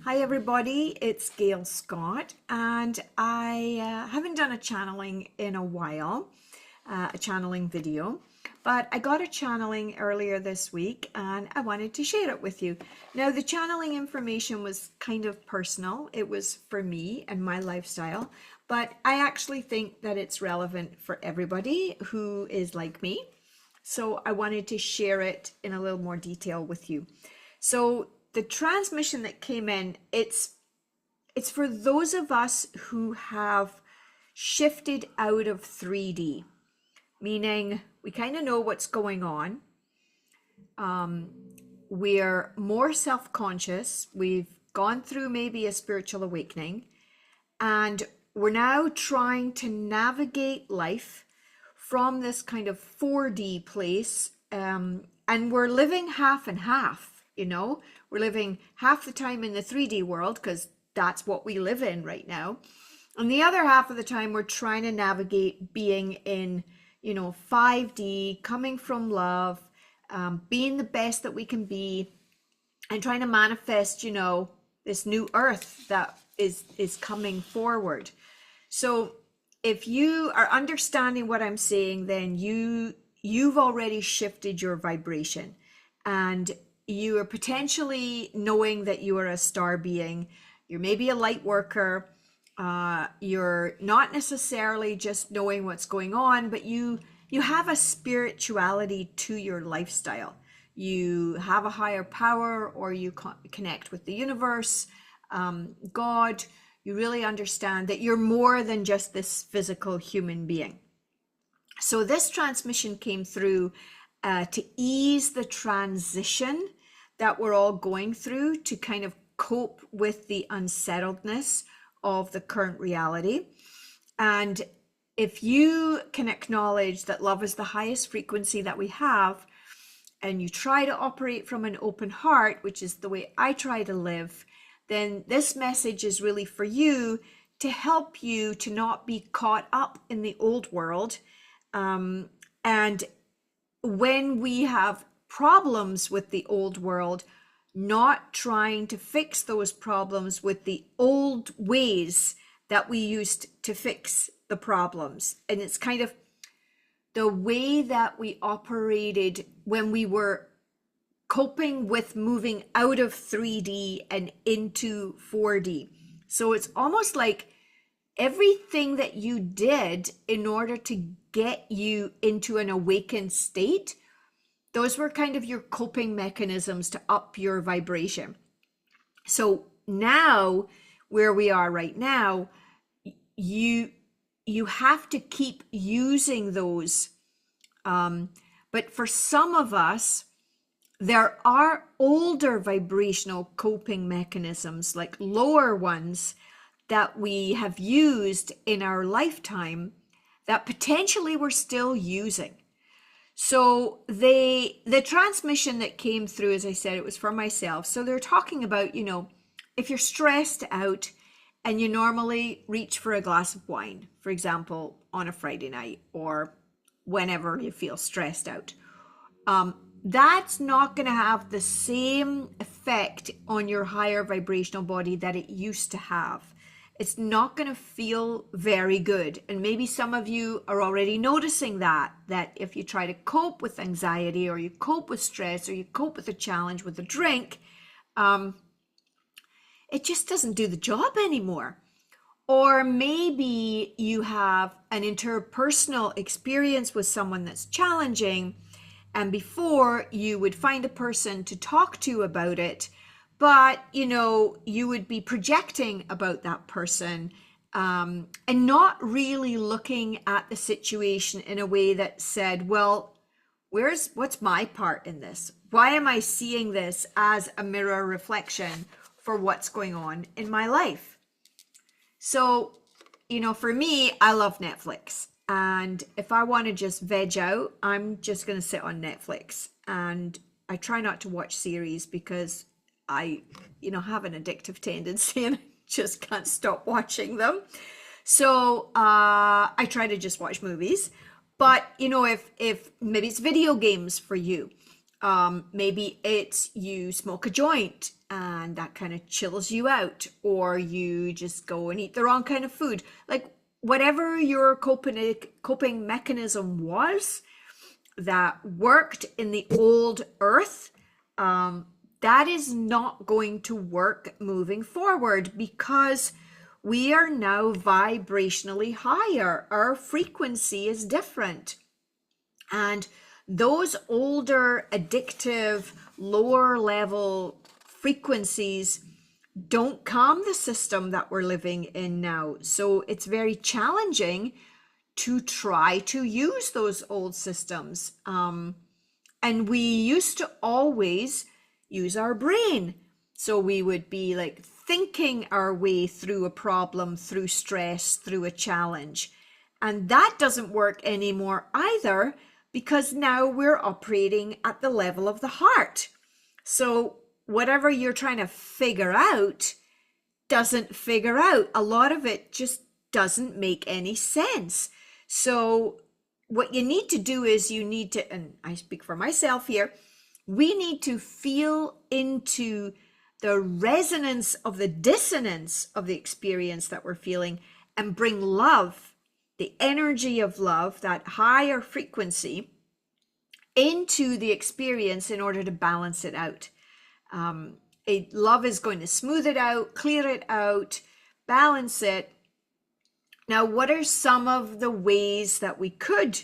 Hi everybody, it's Gail Scott, and I haven't done a channeling in a while, a channeling video, but I got a channeling earlier this week and I wanted to share it with you. Now, the channeling information was kind of personal. It was for me and my lifestyle, but I actually think that it's relevant for everybody who is like me. So I wanted to share it in a little more detail with you. So the transmission that came in, it's for those of us who have shifted out of 3D, meaning we kind of know what's going on. We're more self-conscious. We've gone through maybe a spiritual awakening, and we're now trying to navigate life from this kind of 4D place, and we're living half and half. We're living half the time in the 3D world because that's what we live in right now. And the other half of the time, we're trying to navigate being in, 5D, coming from love, being the best that we can be, and trying to manifest, this new earth that is coming forward. So if you are understanding what I'm saying, then you've already shifted your vibration, and you are potentially knowing that you are a star being. You're maybe a light worker. You're not necessarily just knowing what's going on, but you have a spirituality to your lifestyle. You have a higher power, or you connect with the universe, God. You really understand that you're more than just this physical human being. So this transmission came through to ease the transition that we're all going through, to kind of cope with the unsettledness of the current reality. And if you can acknowledge that love is the highest frequency that we have, and you try to operate from an open heart, which is the way I try to live, then this message is really for you, to help you to not be caught up in the old world. And when we have problems with the old world, not trying to fix those problems with the old ways that we used to fix the problems. And it's kind of the way that we operated when we were coping with moving out of 3D and into 4D. So it's almost like everything that you did in order to get you into an awakened state, those were kind of your coping mechanisms to up your vibration. So now, where we are right now, you have to keep using those. But for some of us, there are older vibrational coping mechanisms, like lower ones, that we have used in our lifetime that potentially we're still using. So the transmission that came through, as I said, it was for myself. So they're talking about, if you're stressed out and you normally reach for a glass of wine, for example, on a Friday night or whenever you feel stressed out, that's not going to have the same effect on your higher vibrational body that it used to have. It's not going to feel very good. And maybe some of you are already noticing that if you try to cope with anxiety, or you cope with stress, or you cope with a challenge with a drink, it just doesn't do the job anymore. Or maybe you have an interpersonal experience with someone that's challenging, and before you would find a person to talk to about it, but you would be projecting about that person, and not really looking at the situation in a way that said, well, what's my part in this? Why am I seeing this as a mirror reflection for what's going on in my life? So, for me, I love Netflix. And if I want to just veg out, I'm just going to sit on Netflix. And I try not to watch series because I, have an addictive tendency and I just can't stop watching them. So I try to just watch movies. But, if maybe it's video games for you, Maybe it's you smoke a joint and that kind of chills you out, or you just go and eat the wrong kind of food. Like whatever your coping mechanism was that worked in the old earth, that is not going to work moving forward, because we are now vibrationally higher. Our frequency is different. And those older, addictive, lower level frequencies don't calm the system that we're living in now. So it's very challenging to try to use those old systems. And we used to always use our brain. So we would be like thinking our way through a problem, through stress, through a challenge. And that doesn't work anymore either, because now we're operating at the level of the heart. So whatever you're trying to figure out doesn't figure out. A lot of it just doesn't make any sense. So what you need to do is you need to, and I speak for myself here, we need to feel into the resonance of the dissonance of the experience that we're feeling, and bring love, the energy of love, that higher frequency, into the experience in order to balance it out. Love is going to smooth it out, clear it out, balance it. Now, what are some of the ways that we could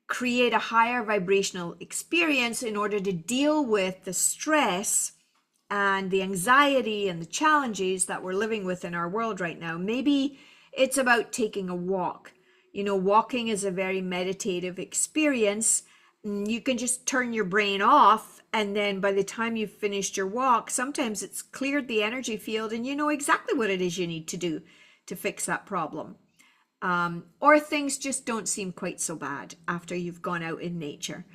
create a higher vibrational experience in order to deal with the stress and the anxiety and the challenges that we're living with in our world right now? Maybe it's about taking a walk. You know, walking is a very meditative experience. You can just turn your brain off, and then by the time you've finished your walk, sometimes it's cleared the energy field and you know exactly what it is you need to do to fix that problem. Or things just don't seem quite so bad after you've gone out in nature.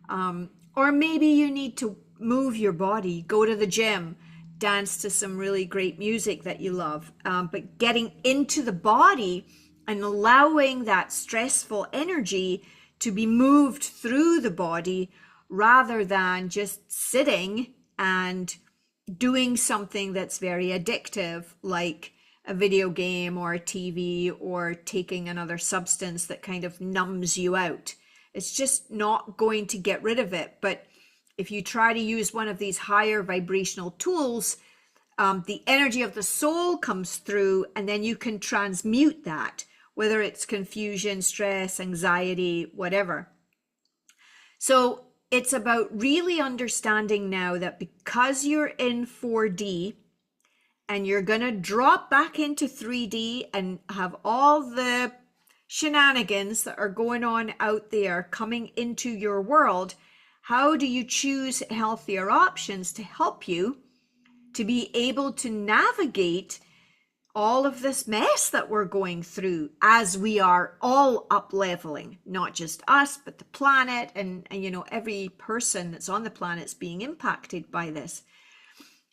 Or maybe you need to move your body, go to the gym, dance to some really great music that you love. But getting into the body and allowing that stressful energy to be moved through the body, rather than just sitting and doing something that's very addictive, like a video game or a TV, or taking another substance that kind of numbs you out. It's just not going to get rid of it. But if you try to use one of these higher vibrational tools, the energy of the soul comes through, and then you can transmute that, whether it's confusion, stress, anxiety, whatever. So it's about really understanding now that because you're in 4D and you're going to drop back into 3D and have all the shenanigans that are going on out there coming into your world, how do you choose healthier options to help you to be able to navigate all of this mess that we're going through as we are all up leveling? Not just us, but the planet, and you know, every person that's on the planet's being impacted by this.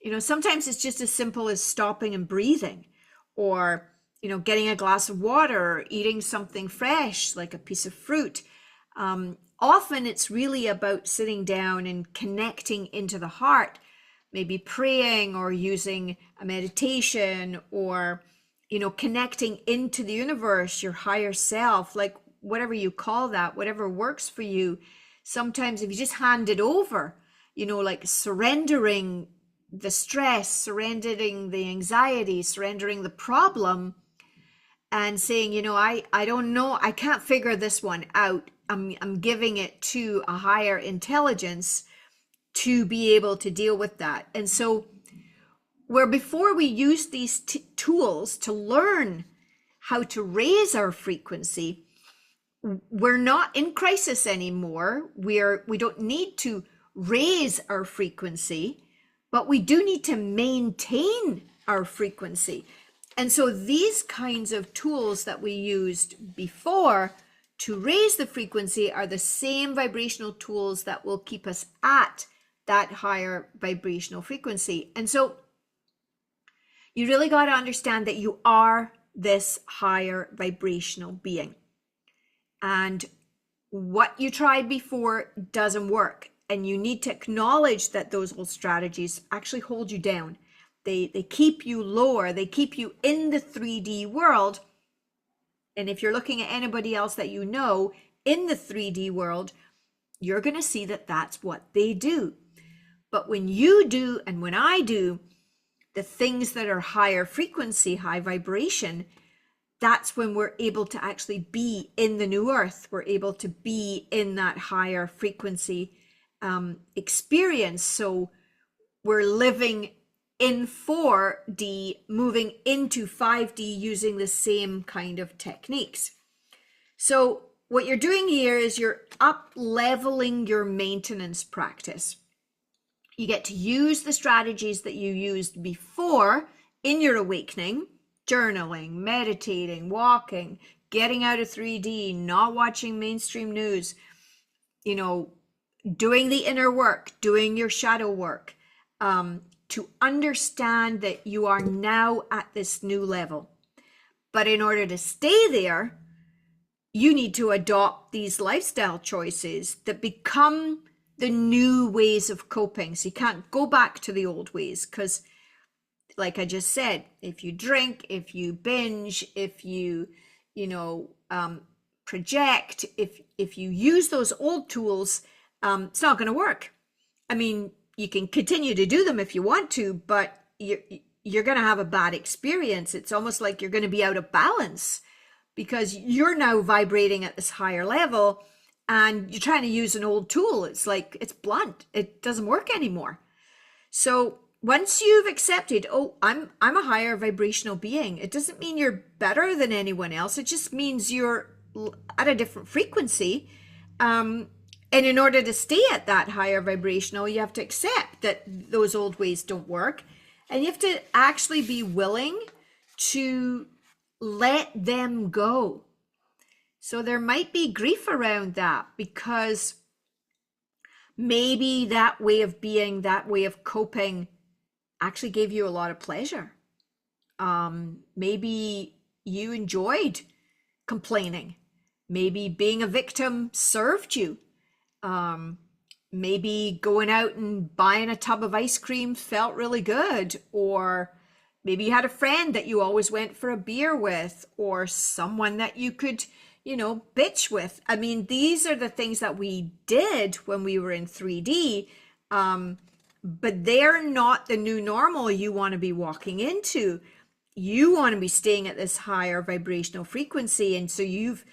You know, sometimes it's just as simple as stopping and breathing, or, you know, getting a glass of water, or eating something fresh like a piece of fruit. Often it's really about sitting down and connecting into the heart, maybe praying or using a meditation, or, you know, connecting into the universe, your higher self, like whatever you call that, whatever works for you. Sometimes if you just hand it over, you know, like surrendering the stress, surrendering the anxiety, surrendering the problem, and saying, you know, I don't know, I can't figure this one out. I'm giving it to a higher intelligence to be able to deal with that. And so where before we use these tools to learn how to raise our frequency, we're not in crisis anymore. We don't need to raise our frequency, but we do need to maintain our frequency. And so these kinds of tools that we used before to raise the frequency are the same vibrational tools that will keep us at that higher vibrational frequency. And so you really got to understand that you are this higher vibrational being. And what you tried before doesn't work. and you need to acknowledge that those old strategies actually hold you down. They keep you lower. They keep you in the 3D world. And if you're looking at anybody else that you know in the 3D world, you're going to see that that's what they do. But when you do, and when I do, the things that are higher frequency, high vibration, that's when we're able to actually be in the new earth. We're able to be in that higher frequency experience. So we're living in 4D, moving into 5D using the same kind of techniques. So what you're doing here is you're up leveling your maintenance practice. You get to use the strategies that you used before in your awakening: journaling, meditating, walking, getting out of 3D, not watching mainstream news, doing the inner work, doing your shadow work, to understand that you are now at this new level. But in order to stay there, you need to adopt these lifestyle choices that become the new ways of coping. So you can't go back to the old ways, because like I just said, if you drink, if you binge, if you, project, if you use those old tools, it's not going to work. I mean, you can continue to do them if you want to, but you're going to have a bad experience. It's almost like you're going to be out of balance because you're now vibrating at this higher level and you're trying to use an old tool. It's like, it's blunt. It doesn't work anymore. So once you've accepted, oh, I'm a higher vibrational being, it doesn't mean you're better than anyone else. It just means you're at a different frequency. And in order to stay at that higher vibrational, you have to accept that those old ways don't work. And you have to actually be willing to let them go. So there might be grief around that, because maybe that way of being, that way of coping actually gave you a lot of pleasure. Maybe you enjoyed complaining. Maybe being a victim served you. Maybe going out and buying a tub of ice cream felt really good, or maybe you had a friend that you always went for a beer with, or someone that you could, bitch with. I mean, these are the things that we did when we were in 3D, but they're not the new normal you want to be walking into. You want to be staying at this higher vibrational frequency, and so you've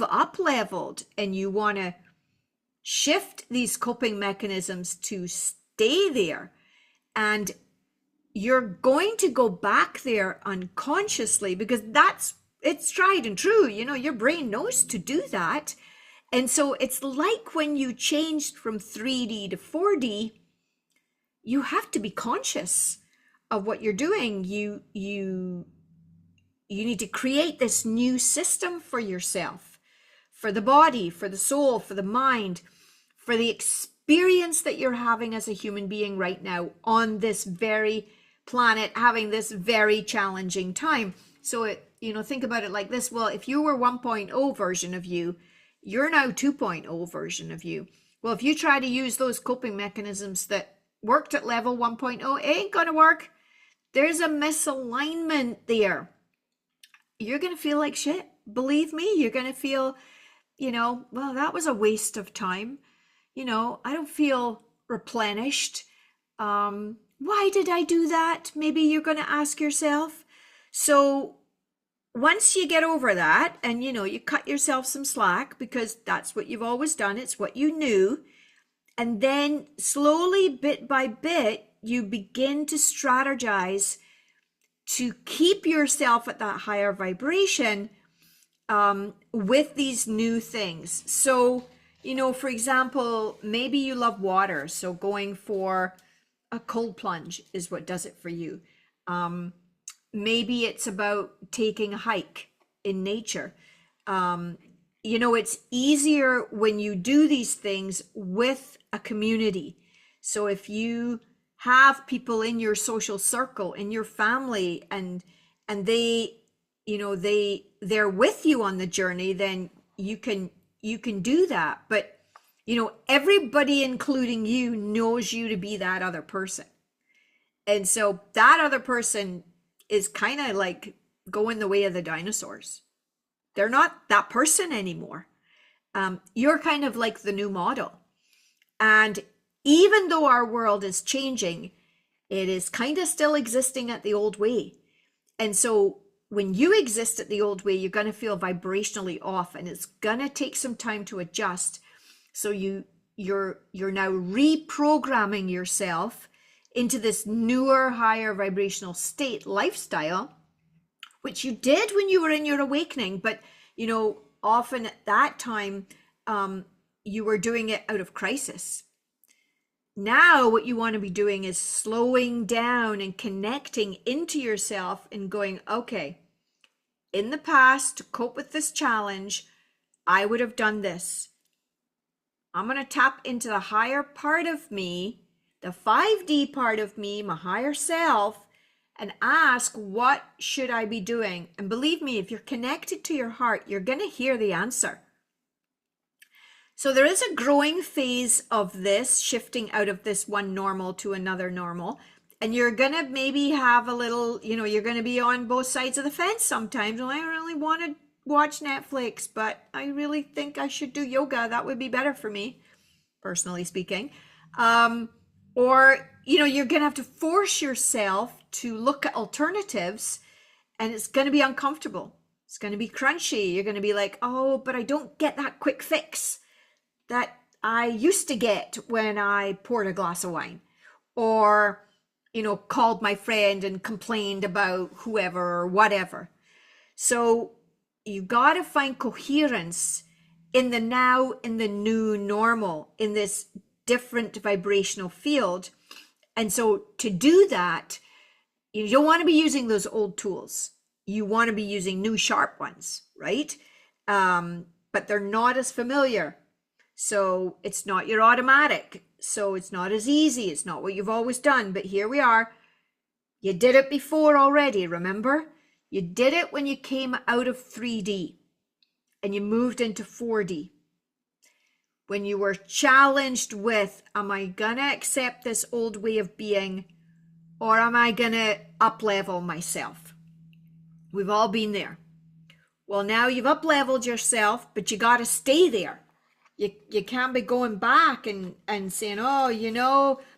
up leveled, and you want to shift these coping mechanisms to stay there. And you're going to go back there unconsciously, because it's tried and true. Your brain knows to do that. And so it's like when you changed from 3D to 4D, you have to be conscious of what you're doing. You need to create this new system for yourself, for the body, for the soul, for the mind, for the experience that you're having as a human being right now on this very planet, having this very challenging time. So think about it like this. Well, if you were 1.0 version of you, you're now 2.0 version of you. Well, if you try to use those coping mechanisms that worked at level 1.0, it ain't gonna work. There's a misalignment there. You're gonna feel like shit. Believe me, you're gonna feel, well, that was a waste of time. I don't feel replenished. Why did I do that? Maybe you're going to ask yourself. So once you get over that, and you cut yourself some slack, because that's what you've always done, it's what you knew, and then slowly, bit by bit, you begin to strategize to keep yourself at that higher vibration with these new things. So for example, maybe you love water, so going for a cold plunge is what does it for you. Maybe it's about taking a hike in nature. It's easier when you do these things with a community. So if you have people in your social circle, in your family, and they, they're with you on the journey, then you can do that. But everybody, including you, knows you to be that other person. And so that other person is kind of like going the way of the dinosaurs. They're not that person anymore. You're kind of like the new model. And even though our world is changing, it is kind of still existing at the old way. And so when you exist at the old way, you're going to feel vibrationally off, and it's going to take some time to adjust. So you're now reprogramming yourself into this newer, higher vibrational state lifestyle, which you did when you were in your awakening. But, often at that time, you were doing it out of crisis. Now, what you want to be doing is slowing down and connecting into yourself and going, okay, in the past, to cope with this challenge, I would have done this. I'm going to tap into the higher part of me, the 5D part of me, my higher self, and ask, what should I be doing? And believe me, if you're connected to your heart, you're going to hear the answer. So there is a growing phase of this, shifting out of this one normal to another normal. And you're going to maybe have a little, you're going to be on both sides of the fence sometimes. Well, I really want to watch Netflix, but I really think I should do yoga. That would be better for me, personally speaking. Or, you're going to have to force yourself to look at alternatives, and it's going to be uncomfortable. It's going to be crunchy. You're going to be like, oh, but I don't get that quick fix that I used to get when I poured a glass of wine, or, called my friend and complained about whoever or whatever. So you got to find coherence in the now, in the new normal, in this different vibrational field. And so to do that, you don't want to be using those old tools. You want to be using new sharp ones, right? But they're not as familiar. So it's not your automatic. So it's not as easy. It's not what you've always done. But here we are. You did it before already, remember? You did it when you came out of 3D and you moved into 4D. When you were challenged with, am I going to accept this old way of being, or am I going to up-level myself? We've all been there. Well, now you've up-leveled yourself, but you got to stay there. You can't be going back and saying, oh,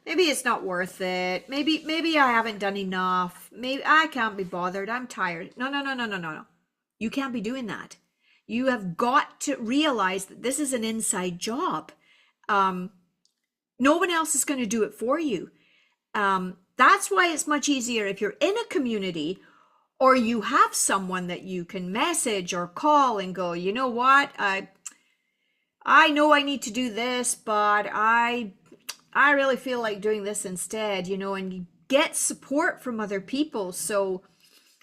maybe it's not worth it. Maybe I haven't done enough. Maybe I can't be bothered. I'm tired. No. You can't be doing that. You have got to realize that this is an inside job. No one else is going to do it for you. That's why it's much easier if you're in a community, or you have someone that you can message or call and go, you know what? I know I need to do this, but I really feel like doing this instead, and you get support from other people. So,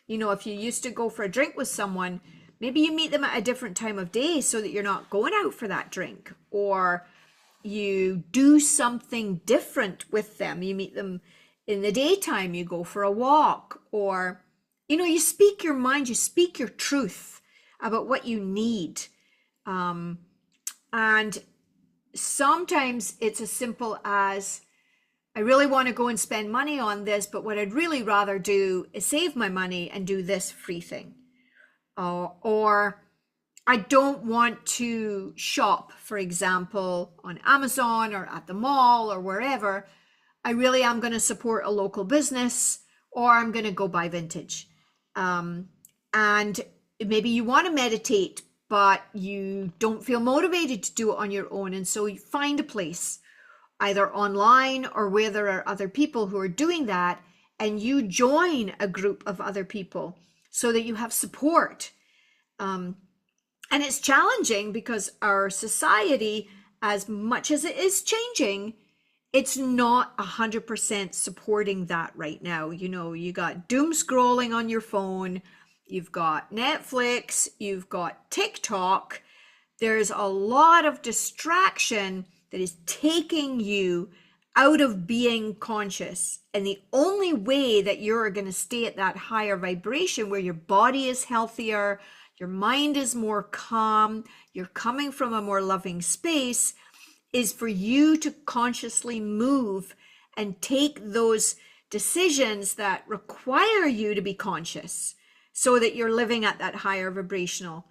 if you used to go for a drink with someone, maybe you meet them at a different time of day so that you're not going out for that drink, or you do something different with them. You meet them in the daytime, you go for a walk, or, you speak your mind, you speak your truth about what you need. And sometimes it's as simple as, I really want to go and spend money on this, but what I'd really rather do is save my money and do this free thing. Or I don't want to shop, for example, on Amazon or at the mall or wherever. I really am going to support a local business, or I'm going to go buy vintage. And maybe you want to meditate, but you don't feel motivated to do it on your own. And so you find a place, either online or where there are other people who are doing that, and you join a group of other people so that you have support. And it's challenging because our society, as much as it is changing, it's not 100% supporting that right now. You got doom scrolling on your phone. You've got Netflix, you've got TikTok. There's a lot of distraction that is taking you out of being conscious. And the only way that you're going to stay at that higher vibration, where your body is healthier, your mind is more calm, you're coming from a more loving space, is for you to consciously move and take those decisions that require you to be conscious so that you're living at that higher vibrational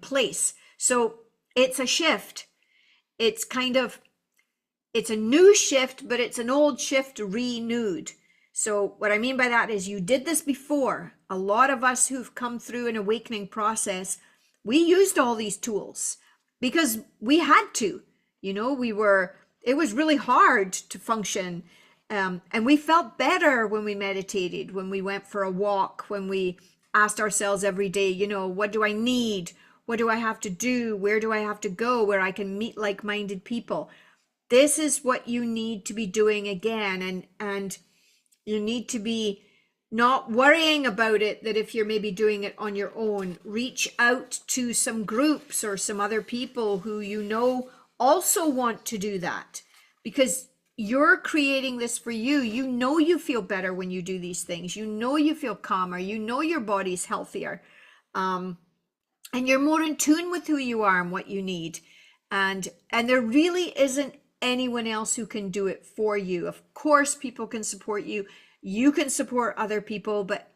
place. So it's a shift. It's a new shift, but it's an old shift renewed. So what I mean by that is you did this before. A lot of us who've come through an awakening process, we used all these tools because we had to. It was really hard to function. And we felt better when we meditated, when we went for a walk, when we asked ourselves every day, what do I need? What do I have to do? Where do I have to go where I can meet like-minded people? This is what you need to be doing again. And you need to be not worrying about it, that if you're maybe doing it on your own, reach out to some groups or some other people who also want to do that, because you're creating this for you. You feel better when you do these things. You feel calmer. Your body's healthier. And you're more in tune with who you are and what you need. And there really isn't anyone else who can do it for you. Of course, people can support you. You can support other people, but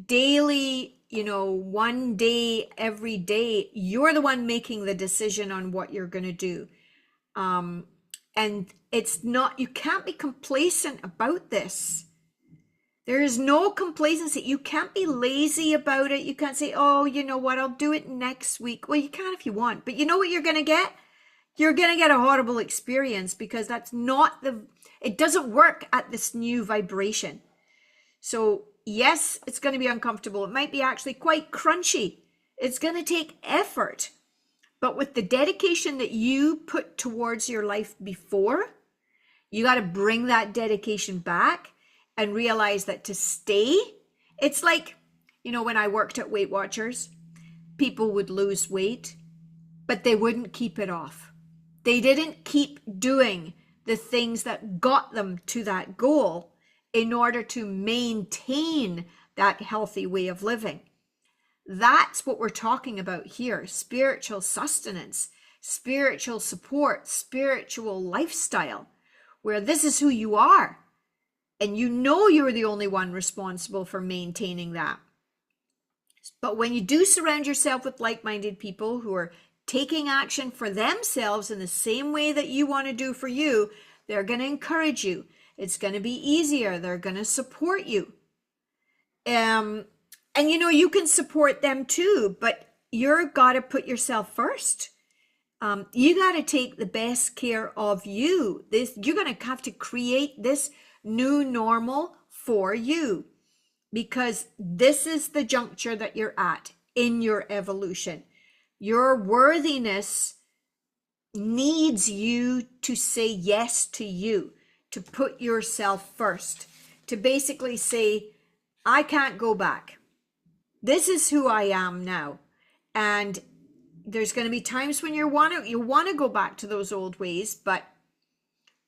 daily, one day, every day, you're the one making the decision on what you're going to do. And you can't be complacent about this. There is no complacency. You can't be lazy about it. You can't say, oh, you know what, I'll do it next week. Well, you can if you want, but you know what you're going to get? You're going to get a horrible experience, because it doesn't work at this new vibration. So yes, it's going to be uncomfortable. It might be actually quite crunchy. It's going to take effort. But with the dedication that you put towards your life before, you got to bring that dedication back and realize that to stay, it's like, when I worked at Weight Watchers, people would lose weight, but they wouldn't keep it off. They didn't keep doing the things that got them to that goal in order to maintain that healthy way of living. That's what we're talking about here. Spiritual sustenance, spiritual support, spiritual lifestyle, where this is who you are. And you're the only one responsible for maintaining that. But when you do surround yourself with like-minded people who are taking action for themselves in the same way that you want to do for you, they're going to encourage you. It's going to be easier. They're going to support you. And you can support them too, but you've got to put yourself first. You got to take the best care of you. You're going to have to create this new normal for you, because this is the juncture that you're at in your evolution. Your worthiness needs you to say yes to you, to put yourself first, to basically say, I can't go back. This is who I am now. And there's going to be times when you want to go back to those old ways, but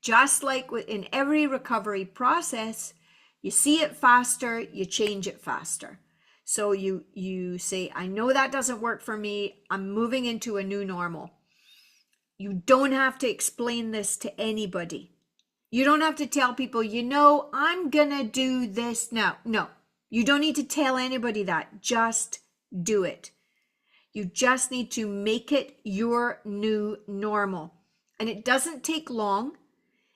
just like in every recovery process, you see it faster, you change it faster. So you say, I know that doesn't work for me. I'm moving into a new normal. You don't have to explain this to anybody. You don't have to tell people, I'm going to do this now. No, you don't need to tell anybody that. Just do it. You just need to make it your new normal. And it doesn't take long.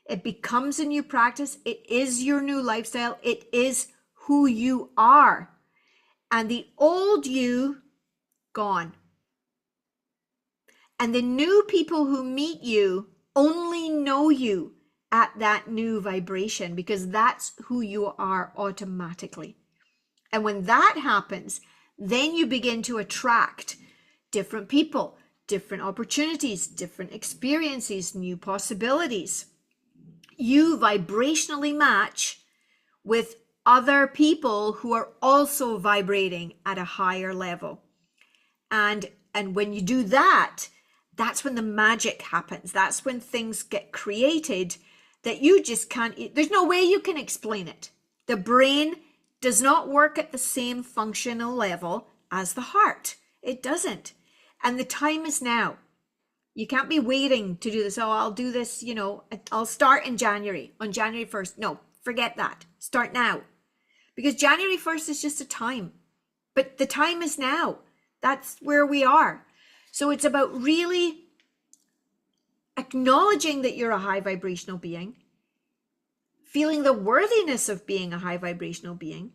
It becomes a new practice. It is your new lifestyle. It is who you are. And the old you, gone. And the new people who meet you only know you at that new vibration, because that's who you are automatically. And when that happens, then you begin to attract different people, different opportunities, different experiences, new possibilities. You vibrationally match with other people who are also vibrating at a higher level. And when you do that, that's when the magic happens. That's when things get created that you just can't, there's no way you can explain it. The brain does not work at the same functional level as the heart. It doesn't. And the time is now. You can't be waiting to do this. Oh, I'll do this, I'll start in January, on January 1st. No, forget that. Start now. Because January 1st is just a time. But the time is now. That's where we are. So it's about really acknowledging that you're a high vibrational being, feeling the worthiness of being a high vibrational being,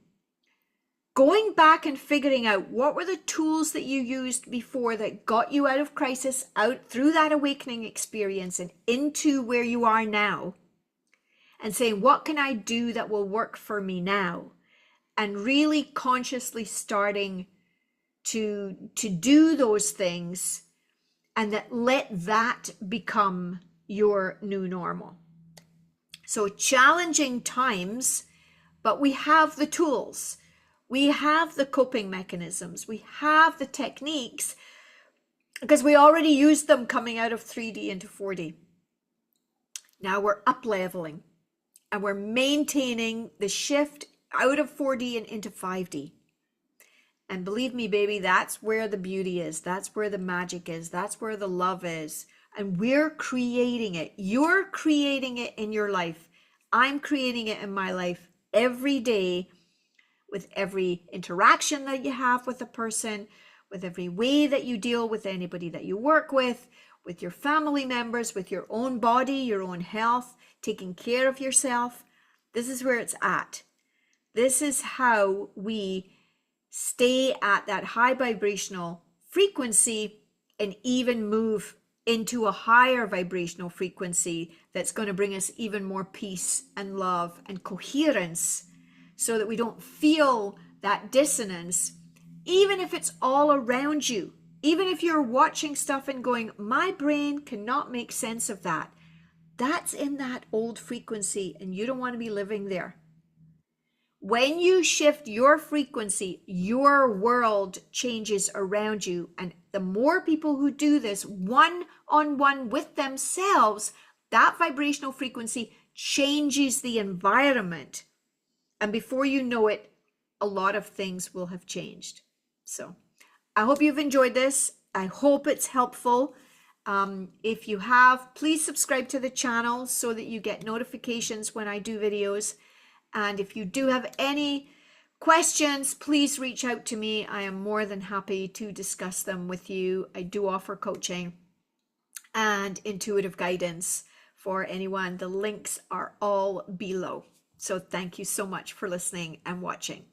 going back and figuring out what were the tools that you used before that got you out of crisis, out through that awakening experience and into where you are now, and saying, what can I do that will work for me now? And really consciously starting to do those things, and that let that become your new normal. So challenging times, but we have the tools. We have the coping mechanisms. We have the techniques because we already used them coming out of 3D into 4D. Now we're up leveling and we're maintaining the shift out of 4D and into 5D. And believe me, baby, that's where the beauty is. That's where the magic is. That's where the love is. And we're creating it. You're creating it in your life. I'm creating it in my life every day, with every interaction that you have with a person, with every way that you deal with anybody that you work with your family members, with your own body, your own health, taking care of yourself. This is where it's at. This is how we stay at that high vibrational frequency and even move into a higher vibrational frequency that's going to bring us even more peace and love and coherence, so that we don't feel that dissonance, even if it's all around you. Even if you're watching stuff and going, my brain cannot make sense of that. That's in that old frequency and you don't want to be living there. When you shift your frequency, your world changes around you. And the more people who do this one-on-one with themselves, that vibrational frequency changes the environment. And before you know it, a lot of things will have changed. So I hope you've enjoyed this. I hope it's helpful. If you have, please subscribe to the channel so that you get notifications when I do videos. And if you do have any questions, please reach out to me. I am more than happy to discuss them with you. I do offer coaching and intuitive guidance for anyone. The links are all below. So thank you so much for listening and watching.